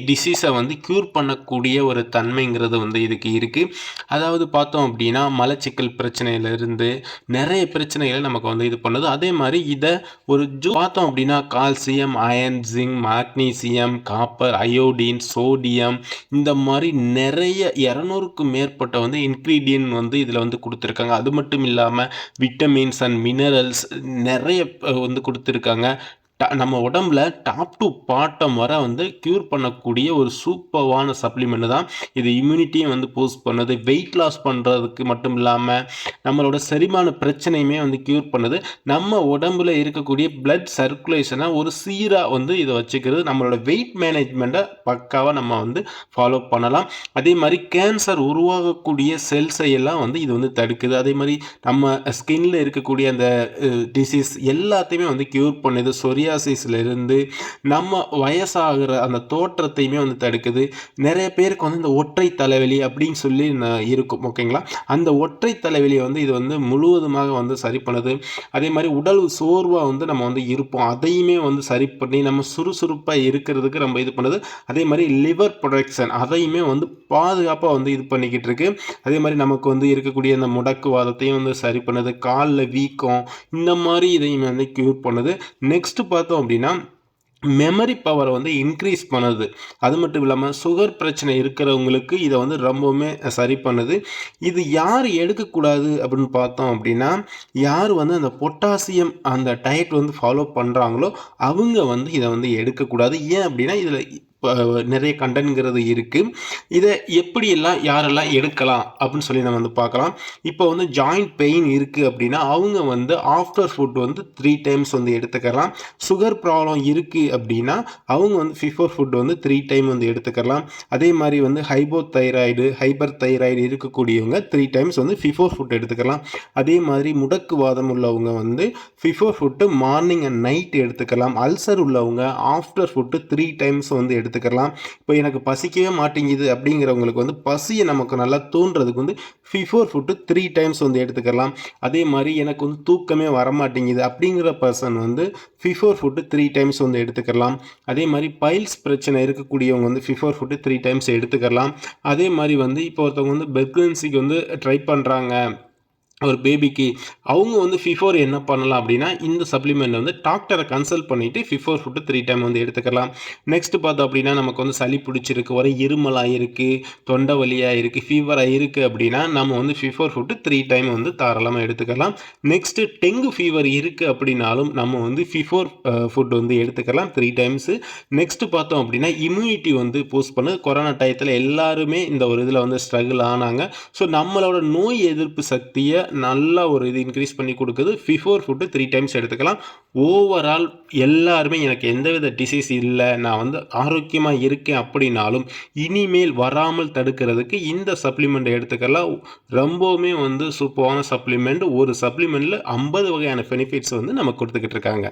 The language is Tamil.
டிசீஸை வந்து க்யூர் பண்ணக்கூடிய ஒரு தன்மைங்கிறது வந்து இதுக்கு இருக்குது. அதாவது பார்த்தோம் அப்படின்னா மலச்சிக்கல் பிரச்சனையிலேருந்து நிறைய பிரச்சனைகளை நமக்கு வந்து இது பண்ணுது. அதே மாதிரி இதை ஒரு பார்த்தோம் அப்படின்னா calcium, iron, zinc, magnesium, copper, iodine, sodium இந்த மாதிரி நிறைய 200க்கும் மேற்பட்ட வந்து இன்க்ரீடியன்ட் வந்து இதில் வந்து கொடுத்துருக்காங்க. அது மட்டும் இல்லாமல் விட்டமின்ஸ் அண்ட் மினரல்ஸ் நிறைய வந்து கொடுத்துருக்காங்க. நம்ம உடம்புல டாப் டு பாட்டம் வர வந்து க்யூர் பண்ணக்கூடிய ஒரு சூப்பர்வான சப்ளிமெண்ட் தான் இது. இம்யூனிட்டியும் வந்து பூஸ்ட் பண்ணுது, வெயிட் லாஸ் பண்ணுறதுக்கு மட்டும் இல்லாமல் நம்மளோட செரிமான பிரச்சனையுமே வந்து க்யூர் பண்ணுது. நம்ம உடம்புல இருக்கக்கூடிய பிளட் சர்க்குலேஷனை ஒரு சீராக வந்து இதை வச்சுக்கிறது. நம்மளோட வெயிட் மேனேஜ்மெண்ட்டை பக்காவாக நம்ம வந்து ஃபாலோ பண்ணலாம். அதே மாதிரி கேன்சர் உருவாகக்கூடிய செல்ஸை எல்லாம் வந்து இது வந்து தடுக்குது. அதே மாதிரி நம்ம ஸ்கின்ல இருக்கக்கூடிய அந்த டிசீஸ் எல்லாத்தையுமே வந்து க்யூர் பண்ணுது. சொரியாசிஸ்லேருந்து நம்ம வயசாகிற அந்த தோற்றத்தையுமே வந்து தடுக்குது. நிறைய பேருக்கு வந்து இந்த ஒற்றை தலைவலி அப்படின்னு சொல்லி இருக்கும், ஓகேங்களா? அந்த ஒற்றை தலைவலியை வந்து இது வந்து முழுவதுமாக வந்து சரி பண்ணுது. அதே மாதிரி உடல் சோர்வாக வந்து நம்ம வந்து இருப்போம், அதையுமே வந்து சரி பண்ணி நம்ம சுறுசுறுப்பாக இருக்கிறதுக்கு நம்ம இது பண்ணுது. அதே மாதிரி லிவர் ப்ரொடக்ஷன் அதையுமே வந்து பாதுகாப்பாக வந்து இது பண்ணிக்கிட்டு இருக்கு. அதே மாதிரி நமக்கு வந்து இருக்கக்கூடிய அந்த முடக்குவாதத்தையும் வந்து சரி பண்ணுது. காலில் வீக்கம் இந்த மாதிரி இதையும் வந்து க்யூர் பண்ணுது. நெக்ஸ்ட் பார்த்தோம் அப்படின்னா மெமரி பவரை வந்து இன்க்ரீஸ் பண்ணுது. அது மட்டும் இல்லாமல் சுகர் பிரச்சனை இருக்கிறவங்களுக்கு இதை வந்து ரொம்பவுமே சரி பண்ணுது. இது யார் எடுக்கக்கூடாது அப்படின்னு பார்த்தோம் அப்படின்னா, யார் வந்து அந்த பொட்டாசியம் அந்த டயட் வந்து ஃபாலோ பண்ணுறாங்களோ அவங்க வந்து இதை வந்து எடுக்கக்கூடாது. ஏன் அப்படின்னா இதில் நிறைய கண்டென்ட்ங்கிறது இருக்குது. இதை எப்படியெல்லாம் யாரெல்லாம் எடுக்கலாம் அப்படின்னு சொல்லி நம்ம வந்து பார்க்கலாம். இப்போ வந்து ஜாயிண்ட் பெயின் இருக்குது அப்படின்னா அவங்க வந்து ஆஃப்டர் ஃபுட் வந்து 3 டைம்ஸ் வந்து எடுத்துக்கலாம். சுகர் ப்ராப்ளம் இருக்குது அப்படின்னா அவங்க வந்து பிஃபோர் ஃபுட் வந்து 3 டைம் வந்து எடுத்துக்கலாம். அதே மாதிரி வந்து ஹைப்பர் தைராய்டு இருக்கக்கூடியவங்க 3 டைம்ஸ் வந்து பிஃபோர் ஃபுட் எடுத்துக்கலாம். அதே மாதிரி முடக்குவாதம் உள்ளவங்க வந்து before food morning and night எடுத்துக்கலாம். அல்சர் உள்ளவங்க ஆஃப்டர் ஃபுட்டு 3 டைம்ஸ் வந்து எடுத்துக்கலாம். இப்போ எனக்கு பசிக்கவே மாட்டேங்குது அப்படிங்கிறவங்களுக்கு வந்து பசியை நமக்கு நல்லா தூண்டுறதுக்கு வந்து பிஃபோர் ஃபுட்டு 3 டைம்ஸ் வந்து எடுத்துக்கலாம். அதே மாதிரி எனக்கு வந்து தூக்கமே வரமாட்டேங்குது அப்படிங்கிற பர்சன் வந்து பிஃபோர் ஃபுட்டு 3 டைம்ஸ் வந்து எடுத்துக்கலாம். அதே மாதிரி பைல்ஸ் பிரச்சனை இருக்கக்கூடியவங்க வந்து பிஃபோர் ஃபுட்டு 3 டைம்ஸ் எடுத்துக்கலாம். அதே மாதிரி வந்து இப்போ ஒருத்தவங்க வந்து பிரெக்னன்சிக்கு வந்து ட்ரை பண்ணுறாங்க ஒரு பேபிக்கு, அவங்க வந்து பிஃபோர் என்ன பண்ணலாம் அப்படின்னா இந்த சப்ளிமெண்ட் வந்து டாக்டரை கன்சல்ட் பண்ணிவிட்டு பிஃபோர் ஃபுட்டு 3 டைம் வந்து எடுத்துக்கலாம். நெக்ஸ்ட் பார்த்தோம் அப்படின்னா நமக்கு வந்து சளி பிடிச்சிருக்கு, ஒரு இருமலாக இருக்குது, தொண்டை வலியாக இருக்குது, ஃபீவராக இருக்குது அப்படின்னா நம்ம வந்து பிஃபோர் ஃபுட்டு 3 டைம் வந்து தாராளமாக எடுத்துக்கலாம். நெக்ஸ்ட்டு டெங்கு ஃபீவர் இருக்குது அப்படின்னாலும் நம்ம வந்து பிஃபோர் ஃபுட் வந்து எடுத்துக்கலாம் 3 டைம்ஸு. நெக்ஸ்ட்டு பார்த்தோம் அப்படின்னா இம்யூனிட்டி வந்து பூஸ்ட் பண்ணுது. கொரோனா டயத்தில் எல்லாருமே இந்த ஒரு இதில் வந்து ஸ்ட்ரகிள் ஆனாங்க. ஸோ நம்மளோட நோய் எதிர்ப்பு சக்தியை நல்லா ஒரு இது இன்க்ரீஸ் பண்ணி கொடுக்குது. பிஃபோர் ஃபுட்டு 3 டைம்ஸ் எடுத்துக்கலாம். ஓவரால் எல்லாருமே எனக்கு எந்தவித டிசீஸ் இல்லை, நான் வந்து ஆரோக்கியமாக இருக்கேன் அப்படின்னாலும் இனிமேல் வராமல் தடுக்கிறதுக்கு இந்த சப்ளிமெண்ட் எடுத்துக்கலாம். ரொம்பவுமே வந்து சூப்பரான சப்ளிமெண்ட். ஒரு சப்ளிமெண்ட்டில் 50 வகையான பெனிஃபிட்ஸ் வந்து நமக்கு கொடுத்துக்கிட்டு இருக்காங்க.